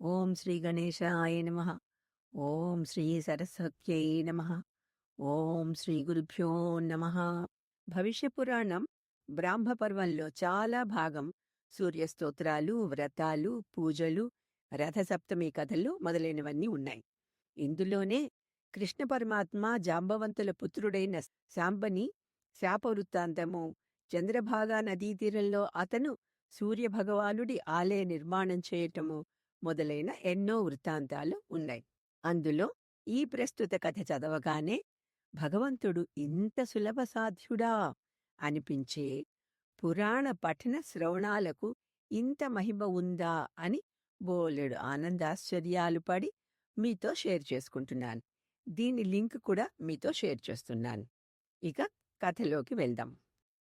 ఓం శ్రీ గణేశాయ నమః. ఓం శ్రీ సరస్వత్యై నమః. ఓం శ్రీ గురుభ్యో నమః. భవిష్య పురాణం బ్రాహ్మపర్వంలో చాలా భాగం సూర్యస్తోత్రాలు, వ్రతాలు, పూజలు, రథసప్తమి కథలు మొదలైనవన్నీ ఉన్నాయి. ఇందులోనే కృష్ణ పరమాత్మ జాంబవంతుల పుత్రుడైన శాంబని శాపవృత్తాంతము, చంద్రభాగా నదీతీరంలో అతను సూర్యభగవానుడి ఆలయ నిర్మాణం చేయటము మొదలైన ఎన్నో వృత్తాంతాలు ఉన్నాయి. అందులో ఈ ప్రస్తుత కథ చదవగానే భగవంతుడు ఇంత సులభ సాధ్యుడా అనిపించే పురాణ పఠన శ్రవణాలకు ఇంత మహిమ ఉందా అని బోలెడు ఆనందాశ్చర్యాలు పడి మీతో షేర్ చేసుకుంటున్నాను. దీని లింక్ కూడా మీతో షేర్ చేస్తున్నాను. ఇక కథలోకి వెళ్దాం.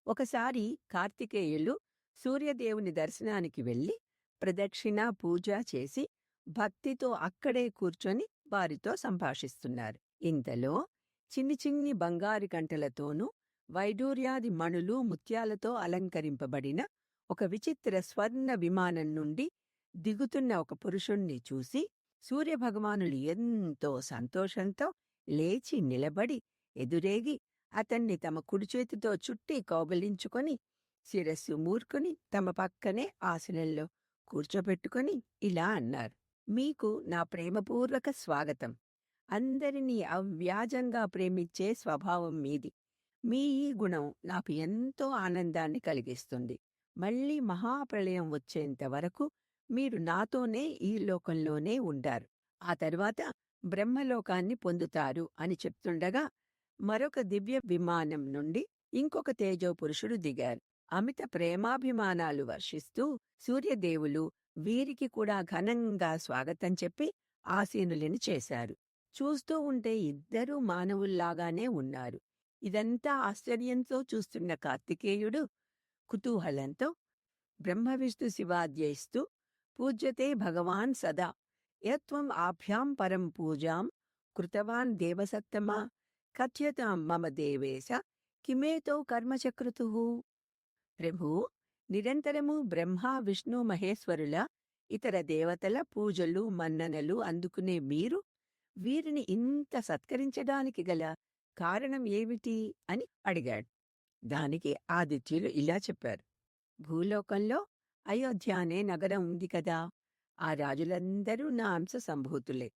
ఒకసారి కార్తికేయులు సూర్యదేవుని దర్శనానికి వెళ్ళి ప్రదక్షిణ పూజ చేసి భక్తితో అక్కడే కూర్చొని వారితో సంభాషిస్తున్నారు. ఇంతలో చిన్ని చిన్ని బంగారు కంటలతోనూ వైడూర్యాది మణులు ముత్యాలతో అలంకరింపబడిన ఒక విచిత్ర స్వర్ణ విమానం నుండి దిగుతున్న ఒక పురుషుణ్ణి చూసి సూర్యభగవానులు ఎంతో సంతోషంతో లేచి నిలబడి ఎదురేగి అతన్ని తమ కుడిచేతితో చుట్టి కౌగిలించుకొని శిరస్సు మూర్ఖుని తమ పక్కనే ఆసనంలో కూర్చోబెట్టుకుని ఇలా అన్నారు: మీకు నా ప్రేమపూర్వక స్వాగతం. అందరినీ అవ్యాజంగా ప్రేమించే స్వభావం మీది. మీ ఈ గుణం నాకు ఎంతో ఆనందాన్ని కలిగిస్తుంది. మళ్లీ మహాప్రళయం వచ్చేంత వరకు మీరు నాతోనే ఈ లోకంలోనే ఉంటారు. ఆ తరువాత బ్రహ్మలోకాన్ని పొందుతారు అని చెప్తుండగా మరొక దివ్య విమానం నుండి ఇంకొక తేజోపురుషుడు దిగారు. అమిత ప్రేమాభిమానాలు వర్షిస్తూ సూర్యదేవులు వీరికి కూడా ఘనంగా స్వాగతం చెప్పి ఆసీనులని చేశారు. చూస్తూ ఉంటే ఇద్దరూ మానవుల్లాగానే ఉన్నారు. ఇదంతా ఆశ్చర్యంతో చూస్తున్న కార్తికేయుడు కుతూహలంతో బ్రహ్మవిష్ణు శివాధ్యయిస్తూ పూజ్యతే భగవాన్ సదా యత్వం ఆభ్యాం పరం పూజాం కృతవాన్ దేవసత్తమా కథ్యతాం మమ దేవేశ కిమేతో కర్మచక్రుతుః. ప్రభూ, నిరంతరము బ్రహ్మ విష్ణు మహేశ్వరుల ఇతర దేవతల పూజలు మన్ననలు అందుకునే మీరు వీరిని ఇంత సత్కరించడానికి గల కారణం ఏమిటి అని అడిగాడు. దానికి ఆదిత్యులు ఇలా చెప్పారు: భూలోకంలో అయోధ్య అనే నగరం ఉంది కదా, ఆ రాజులందరూ నా అంశ సంభూతులే.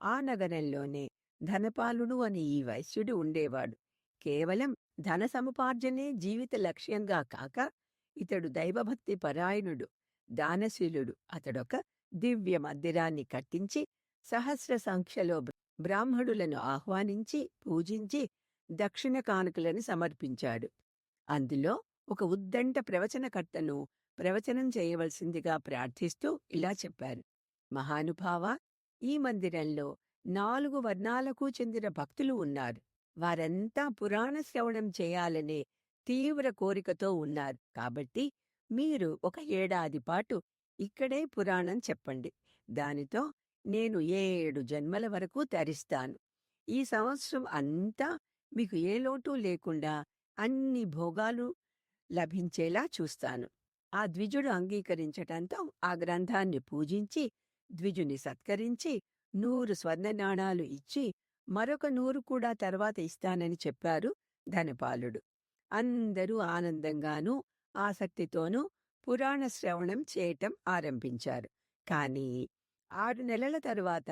ఆ నగరంలోనే ధనపాలుడు అని ఈ వైశ్యుడు ఉండేవాడు. కేవలం ధన సముపార్జనే జీవిత లక్ష్యంగా కాక ఇతడు దైవభక్తి పరాయణుడు, దానశీలుడు. అతడొక దివ్య మందిరాన్ని కట్టించి సహస్ర సంఖ్యలో బ్రాహ్మణులను ఆహ్వానించి పూజించి దక్షిణ కానుకలను సమర్పించాడు. అందులో ఒక ఉద్దంట ప్రవచనకర్తను ప్రవచనం చేయవలసిందిగా ప్రార్థిస్తూ ఇలా చెప్పారు: మహానుభావ, ఈ మందిరంలో 4 వర్ణాలకు చెందిన భక్తులు ఉన్నారు. వారంతా పురాణ శ్రవణం చేయాలనే తీవ్ర కోరికతో ఉన్నారు. కాబట్టి మీరు ఒక ఏడాది పాటు ఇక్కడే పురాణం చెప్పండి. దానితో నేను 7 జన్మల వరకు తరిస్తాను. ఈ సంవత్సరం అంతా మీకు ఏ లోటు లేకుండా అన్ని భోగాలు లభించేలా చూస్తాను. ఆ ద్విజుడు అంగీకరించటంతో ఆ గ్రంథాన్ని పూజించి ద్విజుని సత్కరించి 100 స్వర్ణ నాణాలు ఇచ్చి మరొక 100 కూడా తర్వాత ఇస్తానని చెప్పారు ధనపాలుడు. అందరూ ఆనందంగానూ ఆసక్తితోనూ పురాణ శ్రవణం చేయటం ఆరంభించారు. కాని 6 నెలల తరువాత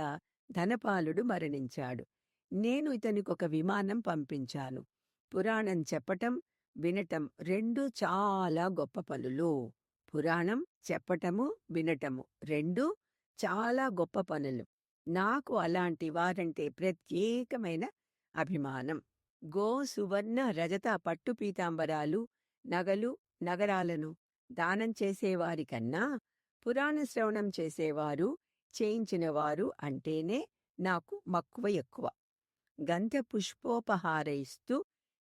ధనపాలుడు మరణించాడు. నేను ఇతనికొక విమానం పంపించాను. పురాణం చెప్పటం, వినటం రెండూ చాలా గొప్ప పనులు. పురాణం చెప్పటము, వినటము రెండూ చాలా గొప్ప పనులు. నాకు అలాంటి వారంటే ప్రత్యేకమైన అభిమానం. గో, సువర్ణ, రజత పట్టు పీతాంబరాలు, నగలు, నగరాలను దానం చేసేవారికన్నా పురాణ శ్రవణం చేసేవారు, చేయించినవారు అంటేనే నాకు మక్కువ ఎక్కువ. గంధ పుష్పోపహారైస్తూ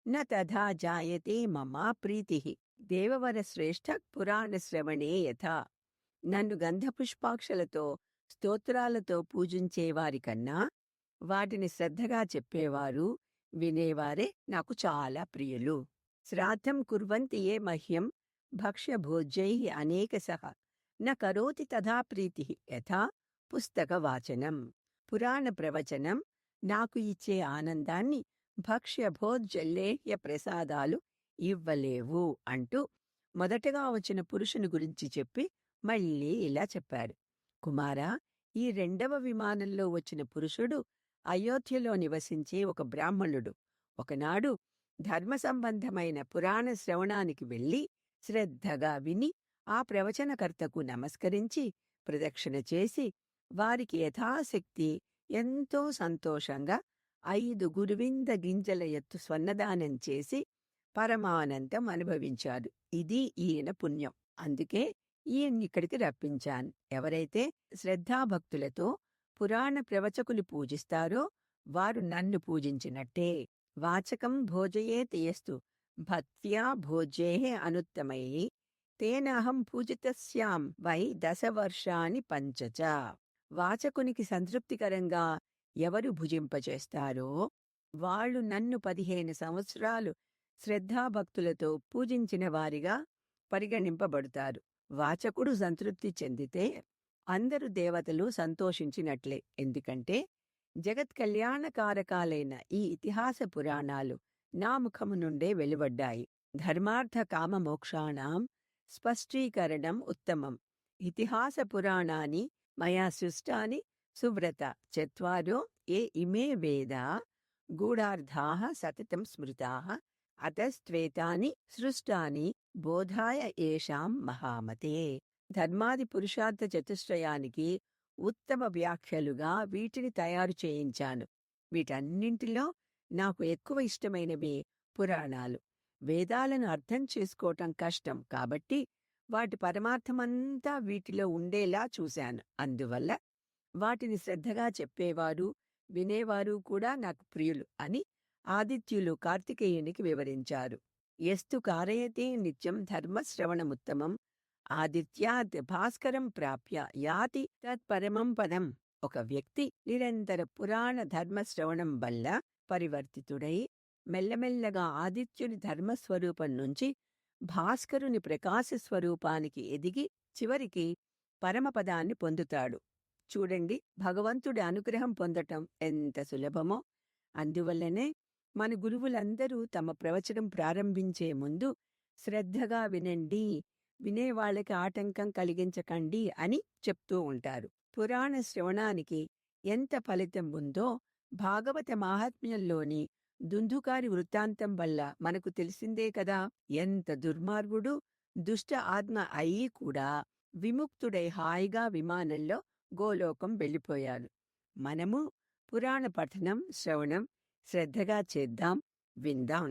న తథా జాయతే మమా ప్రీతిః దేవవర శ్రేష్ఠ పురాణ శ్రవణే యథా. నన్ను గంధపుష్పాక్షలతో స్తోత్రాలతో పూజించేవారికన్నా వాటిని శ్రద్ధగా చెప్పేవారు, వినేవారే నాకు చాలా ప్రియులు. శ్రాద్ధం కుర్వంతి ఏ మహ్యం భక్ష్య భోజ్యైః అనేకశః న కరోతి తథా ప్రీతిః యథా పుస్తక వాచనం. పురాణ ప్రవచనం నాకు ఇచ్చే ఆనందాన్ని భక్ష్య భోజ్జల్లేహ్య ప్రసాదాలు ఇవ్వలేవు అంటూ మొదటగా వచ్చిన పురుషుని గురించి చెప్పి మళ్ళీ ఇలా చెప్పాడు. కుమారా, ఈ రెండవ విమానంలో వచ్చిన పురుషుడు అయోధ్యలో నివసించే ఒక బ్రాహ్మణుడు. ఒకనాడు ధర్మ సంబంధమైన పురాణ శ్రవణానికి వెళ్ళి శ్రద్ధగా విని ఆ ప్రవచనకర్తకు నమస్కరించి ప్రదక్షిణ చేసి వారికి యథాశక్తి ఎంతో సంతోషంగా 5 గురువింద గింజల ఎత్తు స్వర్ణదానం చేసి పరమానందం అనుభవించాడు. ఇది ఈయన పుణ్యం. అందుకే ఈయన్నిక్కడికి రప్పించాను. ఎవరైతే శ్రద్ధాభక్తులతో పురాణ ప్రవచకులు పూజిస్తారో వారు నన్ను పూజించినట్టే. వాచకం భోజయేత్ యస్తు భక్త్యా భోజ్యేః అనుత్తమైః తేనాహం పూజితస్యాం వై 10 వర్షాని పంచచ. వాచకునికి సంతృప్తికరంగా ఎవరు భుజింపచేస్తారో వాళ్ళు నన్ను 15 సంవత్సరాలు శ్రద్ధాభక్తులతో పూజించిన వారిగా పరిగణింపబడతారు. వాచకుడు సంతృప్తి చెందితే అందరు దేవతలు సంతోషించినట్లే. ఎందుకంటే జగత్ కళ్యాణకారకాలైన ఈ ఇతిహాస పురాణాలు నా ముఖము నుండే వెలువడ్డాయి. ధర్మార్థ కామ మోక్షాణం స్పష్టీకరణం ఉత్తమం. ఇతిహాస పురాణాని మయా సృష్టాని సువ్రత చత్వారో ఏ ఇమే వేదా గూఢార్థాః సతతం స్మృతాః అతస్త్వేతాని సృష్టాని బోధాయ ఏషాం మహామతే. ధర్మాది పురుషార్థ చతుష్టయానికి ఉత్తమ వ్యాఖ్యలుగా వీటిని తయారు చేయించాను. వీటన్నింటిలో నాకు ఎక్కువ ఇష్టమైనవి పురాణాలు. వేదాలను అర్థం చేసుకోవటం కష్టం కాబట్టి వాటి పరమార్థమంతా వీటిలో ఉండేలా చూశాను. అందువల్ల వాటిని శ్రద్ధగా చెప్పేవారు వినేవారు కూడా నాకు ప్రియులు అని ఆదిత్యులు కార్తికేయునికి వివరించారు. ఎస్తు కారయతే నిత్యం ధర్మశ్రవణముత్తమం ఆదిత్యాత్ భాస్కరం ప్రాప్య యాతి తత్పరమం పదం. ఒక వ్యక్తి నిరంతర పురాణ ధర్మశ్రవణం వల్ల పరివర్తితుడై మెల్లమెల్లగా ఆదిత్యుని ధర్మస్వరూపం నుంచి భాస్కరుని ప్రకాశ స్వరూపానికి ఎదిగి చివరికి పరమపదాన్ని పొందుతాడు. చూడండి, భగవంతుడి అనుగ్రహం పొందటం ఎంత సులభమో. అందువల్లనే మన గురువులందరూ తమ ప్రవచనం ప్రారంభించే ముందు శ్రద్ధగా వినండి, వినేవాళ్ళకి ఆటంకం కలిగించకండి అని చెప్తూ ఉంటారు. పురాణ శ్రవణానికి ఎంత ఫలితం ఉందో భాగవత మాహాత్మ్యంలోని దుందుకారి వృత్తాంతం వల్ల మనకు తెలిసిందే కదా. ఎంత దుర్మార్గుడు దుష్ట ఆత్మ అయి కూడా విముక్తుడై హాయిగా విమానంలో గోలోకం వెళ్ళిపోయాడు. మనము పురాణ పఠనం శ్రవణం శ్రద్ధగా చేద్దాం, విందాం.